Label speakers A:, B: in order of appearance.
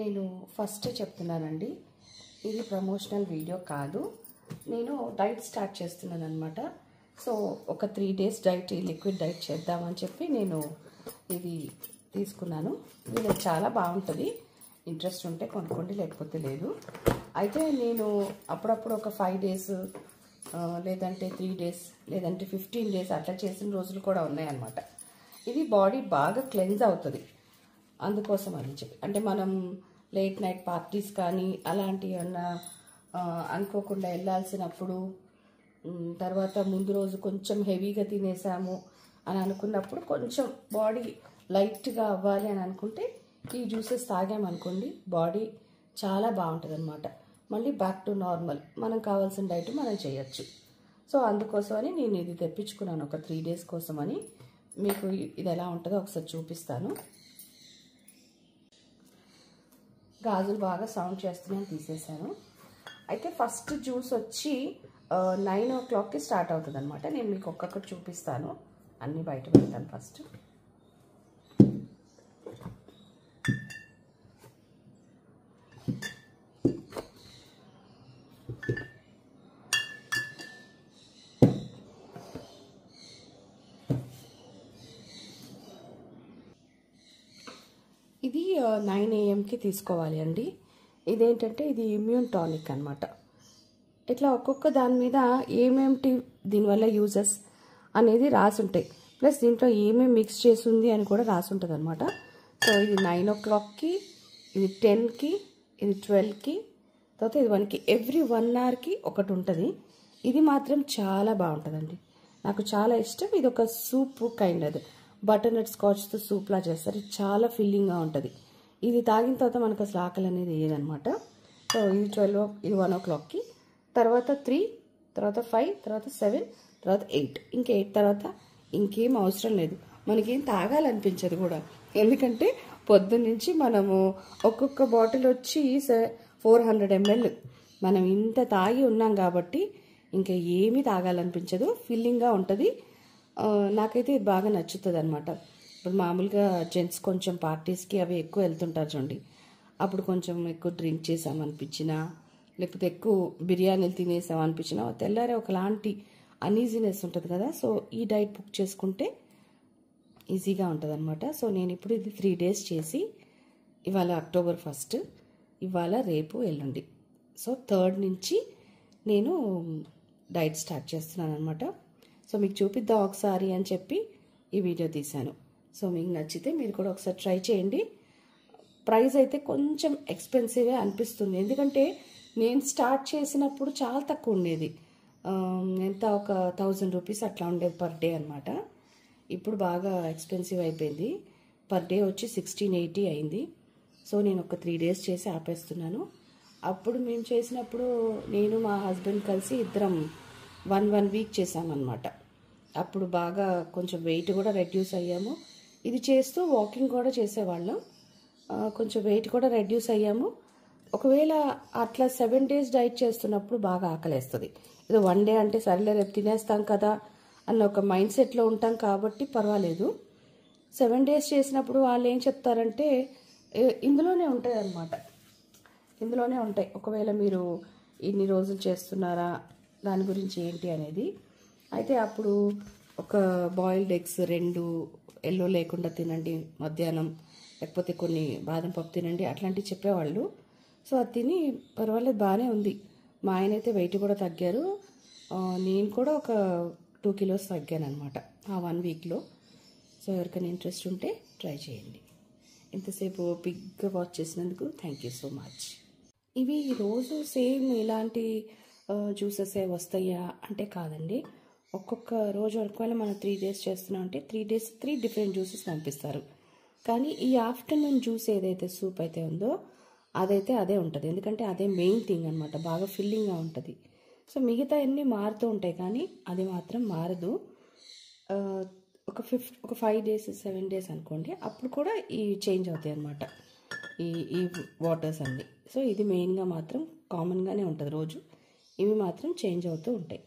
A: నేను ఫస్ట్ చెప్తున్నానండి, ఇది ప్రమోషనల్ వీడియో కాదు. నేను డైట్ స్టార్ట్ చేస్తున్నాను అనమాట. సో ఒక 3 days డైట్, లిక్విడ్ డైట్ చేద్దామని చెప్పి నేను ఇది తీసుకున్నాను. ఇది చాలా బాగుంటుంది. ఇంట్రెస్ట్ ఉంటే కొనుక్కోండి, లేకపోతే లేదు. అయితే నేను అప్పుడప్పుడు ఒక 5 days లేదంటే 3 days లేదంటే 15 days అట్లా చేసిన రోజులు కూడా ఉన్నాయన్నమాట. ఇది బాడీ బాగా క్లెన్స్ అవుతుంది. అందుకోసం అని చెప్పి, అంటే మనం లేట్ నైట్ పార్టీస్ కానీ అలాంటివి ఏమన్నా అనుకోకుండా వెళ్ళాల్సినప్పుడు, తర్వాత ముందు రోజు కొంచెం హెవీగా తినేసాము అని అనుకున్నప్పుడు, కొంచెం బాడీ లైట్గా అవ్వాలి అని అనుకుంటే ఈ జ్యూసెస్ తాగామనుకోండి, బాడీ చాలా బాగుంటుంది అనమాట. మళ్ళీ బ్యాక్ టు నార్మల్, మనం కావాల్సిన డైట్ మనం చేయొచ్చు. సో అందుకోసమని నేను ఇది తెప్పించుకున్నాను ఒక 3 days కోసమని. మీకు ఇది ఎలా ఉంటుందో ఒకసారి చూపిస్తాను. గాజులు బాగా సౌండ్ చేస్తున్నాను, తీసేసాను. అయితే ఫస్ట్ జ్యూస్ వచ్చి 9 o'clockకి స్టార్ట్ అవుతుంది అనమాట. నేను మీకు ఒక్కొక్కటి చూపిస్తాను, అన్నీ బయట పెడతాను ఫస్ట్. ఇది 9 AM తీసుకోవాలి అండి. ఇదేంటంటే ఇది ఇమ్యూన్ టానిక్ అనమాట. ఇట్లా ఒక్కొక్క దాని మీద ఏమేమిటి దీనివల్ల యూజెస్ అనేది రాసి ఉంటాయి. ప్లస్ దీంట్లో ఏమేమి మిక్స్ చేసింది అని కూడా రాసి ఉంటుంది అనమాట. సో ఇది 9 o'clockకి, ఇది 10కి, ఇది 12కి, తర్వాత ఇది 1కి. ఎవ్రీ 1 hourకి ఒకటి ఉంటుంది. ఇది మాత్రం చాలా బాగుంటుందండి, నాకు చాలా ఇష్టం. ఇది ఒక సూప్ కైండ్, అది బటర్నట్ స్కాచ్తో సూప్లా చేస్తారు. ఇది చాలా ఫిల్లింగ్గా ఉంటుంది. ఇది తాగిన తర్వాత మనకు అసలు ఆకలి అనేది వేయదనమాట. సో ఇది 12, ఇది 1 o'clockకి, తర్వాత 3, తర్వాత 5, తర్వాత 7, తర్వాత 8. ఇంకా 8 తర్వాత ఇంకేం అవసరం లేదు, మనకేం తాగాలనిపించదు కూడా. ఎందుకంటే పొద్దున్నుంచి మనము ఒక్కొక్క బాటిల్ వచ్చి 400 ml మనం ఇంత తాగి ఉన్నాం కాబట్టి ఇంకా ఏమీ తాగాలనిపించదు, ఫిల్లింగ్గా ఉంటుంది. నాకైతే ఇది బాగా నచ్చుతుంది అనమాట. ఇప్పుడు మామూలుగా జెంట్స్ కొంచెం పార్టీస్కి అవి ఎక్కువ వెళ్తుంటారు చూడండి, అప్పుడు కొంచెం ఎక్కువ డ్రింక్ చేసామనిపించినా, లేకపోతే ఎక్కువ బిర్యానీలు తినేసామనిపించినా, తెల్లారే ఒకలాంటి అన్ఈజీనెస్ ఉంటుంది కదా. సో ఈ డైట్ బుక్ చేసుకుంటే ఈజీగా ఉంటుంది అనమాట. సో నేను ఇప్పుడు ఇది 3 days చేసి, ఇవాళ October 1, ఇవాళ రేపు ఎల్లుండి, సో 3rd నుంచి నేను డైట్ స్టార్ట్ చేస్తున్నాను అనమాట. సో మీకు చూపిద్దాం ఒకసారి అని చెప్పి ఈ వీడియో తీశాను. సో మీకు నచ్చితే మీరు కూడా ఒకసారి ట్రై చేయండి. ప్రైస్ అయితే కొంచెం ఎక్స్పెన్సివే అనిపిస్తుంది, ఎందుకంటే నేను స్టార్ట్ చేసినప్పుడు చాలా తక్కువ ఉండేది. ఎంత ఒక 1000 rupees అట్లా ఉండేది పర్ డే అనమాట. ఇప్పుడు బాగా ఎక్స్పెన్సివ్ అయిపోయింది. పర్ డే వచ్చి 1680 అయింది. సో నేను ఒక 3 days చేసి ఆపేస్తున్నాను. అప్పుడు మేము చేసినప్పుడు నేను మా హస్బెండ్ కలిసి ఇద్దరం 1 week చేసామన్నమాట. అప్పుడు బాగా కొంచెం వెయిట్ కూడా రెడ్యూస్ అయ్యాము. ఇది చేస్తూ వాకింగ్ కూడా చేసేవాళ్ళం, కొంచెం వెయిట్ కూడా రెడ్యూస్ అయ్యాము. ఒకవేళ అట్లా 7 days డైట్ చేస్తున్నప్పుడు బాగా ఆకలేస్తుంది. ఇది 1 day అంటే సరేలే రేపు తినేస్తాం కదా అన్న ఒక మైండ్ సెట్లో ఉంటాం కాబట్టి పర్వాలేదు. 7 days చేసినప్పుడు వాళ్ళు ఏం చెప్తారంటే ఇందులోనే ఉంటాయి అన్నమాట, ఇందులోనే ఉంటాయి. ఒకవేళ మీరు ఇన్ని రోజులు చేస్తున్నారా, దాని గురించి ఏంటి అనేది. అయితే అప్పుడు ఒక బాయిల్డ్ ఎగ్స్ 2 ఎల్లో లేకుండా తినండి మధ్యాహ్నం, లేకపోతే కొన్ని బాదం పప్పు తినండి, అట్లాంటివి చెప్పేవాళ్ళు. సో అది తిని పర్వాలేదు, బాగానే ఉంది. మా ఆయన అయితే వెయిట్ కూడా తగ్గారు. నేను కూడా ఒక 2 kilos తగ్గాను అనమాట ఆ 1 weekలో. సో ఎవరికైనా ఇంట్రెస్ట్ ఉంటే ట్రై చేయండి. ఇంతసేపు బిగ్గా వాచ్ చేసినందుకు థ్యాంక్ యూ సో మచ్. ఇవి రోజు సేమ్ ఇలాంటి జ్యూసెస్ వస్తాయా అంటే కాదండి. ఒక్కొక్క రోజు ఒకవేళ మనం 3 days చేస్తున్నాం అంటే 3 days 3 different జ్యూసెస్ పంపిస్తారు. కానీ ఈ ఆఫ్టర్నూన్ జ్యూస్ ఏదైతే సూప్ అయితే ఉందో అదైతే అదే ఉంటుంది, ఎందుకంటే అదే మెయిన్ థింగ్ అనమాట, బాగా ఫిల్లింగ్గా ఉంటుంది. సో మిగతా అన్నీ మారుతూ ఉంటాయి కానీ అది మాత్రం మారదు. ఒక 5 days 7 days అనుకోండి, అప్పుడు కూడా ఈ చేంజ్ అవుతాయి అన్నమాట ఈ వాటర్స్ అన్నీ. సో ఇది మెయిన్గా మాత్రం కామన్గానే ఉంటుంది రోజు, ఇవి మాత్రం చేంజ్ అవుతూ ఉంటాయి.